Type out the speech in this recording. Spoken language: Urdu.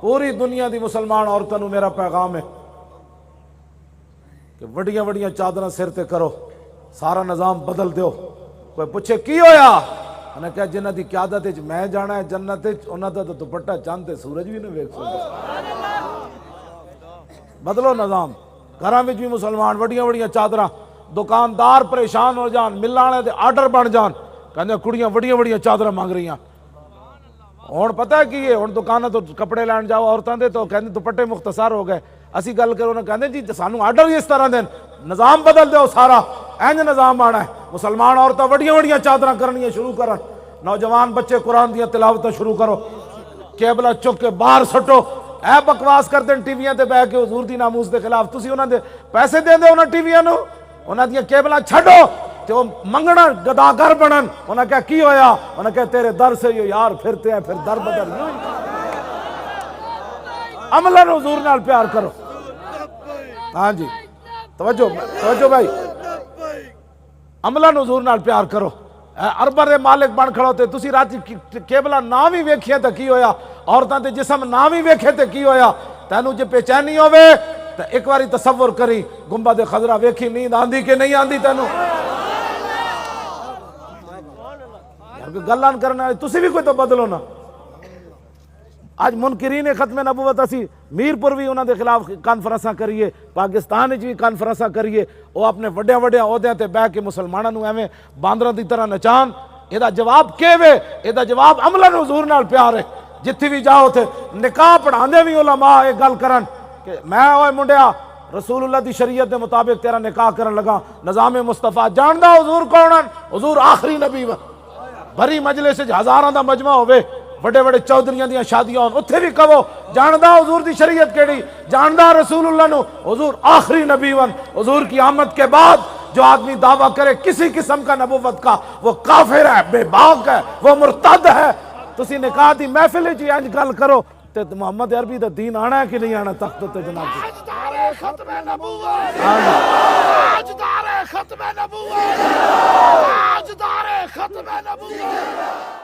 پوری دنیا دی مسلمان عورتوں نو میرا پیغام ہے کہ وڈیاں وڈیاں چادراں سر تے کرو، سارا نظام بدل دیو۔ کوئی پوچھے کی ہویا؟ انہیں کہا جنہ دی قیادت وچ میں جانا ہے جنت وچ، انہاں دا تو دوپٹہ چاند تے سورج بھی نہ ویکھ سکدے۔ بدلو نظام۔ گھراں وچ بھی مسلمان وڈیاں وڈیاں چادراں، دکاندار پریشان ہو جان، ملان والے دے آرڈر بن جان، کہندے کڑیاں وڈیاں وڈیاں چادراں مانگ رہیاں۔ ہن پتہ ہے کی ہے، ہن دکاناں تو کپڑے لین جاؤ عورتاں دے تو کہندے دوپٹے مختصر ہو گئے، اسی گل کرو نا کہندے جی سانو آرڈر ہی اس طرح دین، نظام بدل دیو سارا، اینج نظام آنا ہے۔ مسلمان عورتاں وڈیاں وڈیاں چادراں کرنیاں شروع کرن، نوجوان بچے قرآن دیاں تلاوتاں شروع کرو، کیبلا چک کے باہر سٹو۔ اے بکواس کردے ٹی ویاں تے بیٹھ کے حضور دی ناموس دے خلاف، تسی انہاں دے پیسے دیندے انہاں ٹی ویاں نو، انہاں دیاں کیبلاں چھڈو تے وہ منگنا گداگر بنن۔ انہاں کہا کی ہویا؟ انہاں کہا تیرے در سے یہ یار پھرتے ہیں، پھر در بدر یوں ہی۔ عملاً حضور نال پیار کرو۔ ہاں جی توجہ بھائی، عملاً حضور نال پیار کرو۔ ارباں دے مالک بن کھڑوتے، تسی رات کیبلا نہ بھی ویکھیا تے کی ہویا؟ عورتاں دے جسم نہ بھی ویکھے تے کی ہویا؟ تینوں جے بے چینی ہوے تے ایک واری تصور کری گنبد خضرا ویکھی، نیند آندی کہ نہیں آندی تینوں؟ گلاں کرنا تسی بھی کوئی تو بدلو نا۔ آج منکرین ختم نبوت اسی میر پور بھی انہاں دے خلاف کانفرنساں کریے، پاکستان وچ بھی کانفرنساں کریے، وہ اپنے وڈے وڈے عہدیاں تے بیٹھ کے مسلماناں نو ایویں باندراں دی طرح نچان۔ اے دا جواب کے وے؟ اے دا جواب عملاً حضور نال پیار ہے۔ جتھے بھی جاؤ تے نکاح پڑھاندے بھی علماء اے گل کرن کہ میں اوے منڈیا رسول اللہ دی شریعت دے مطابق تیرا نکاح کرن لگا، نظام مصطفیٰ جاندا حضور کون ہیں؟ حضور آخری نبی وا۔ بھری مجلس وچ ہزاراں دا مجمع ہوے، بڑے بڑے چودھریاں دیاں شادیاں ہون، اتھے بھی کہو جاندا حضور دی شریعت کیڑی، جاندا رسول اللہ نو، حضور آخری نبی ون۔ حضور کی آمد کے بعد جو آدمی دعویٰ کرے کسی قسم کا نبوت کا، وہ کافر ہے، بے باک ہے، وہ مرتد ہے۔ تسی نکاح دی محفل وچ انج گل کرو تے محمد عربی دا دین آنا ہے کہ نہیں آنا تخت تے جناب؟ تاجدار ختم نبوت، تاجدار ختم نبوت، تاجدار ختم نبوت۔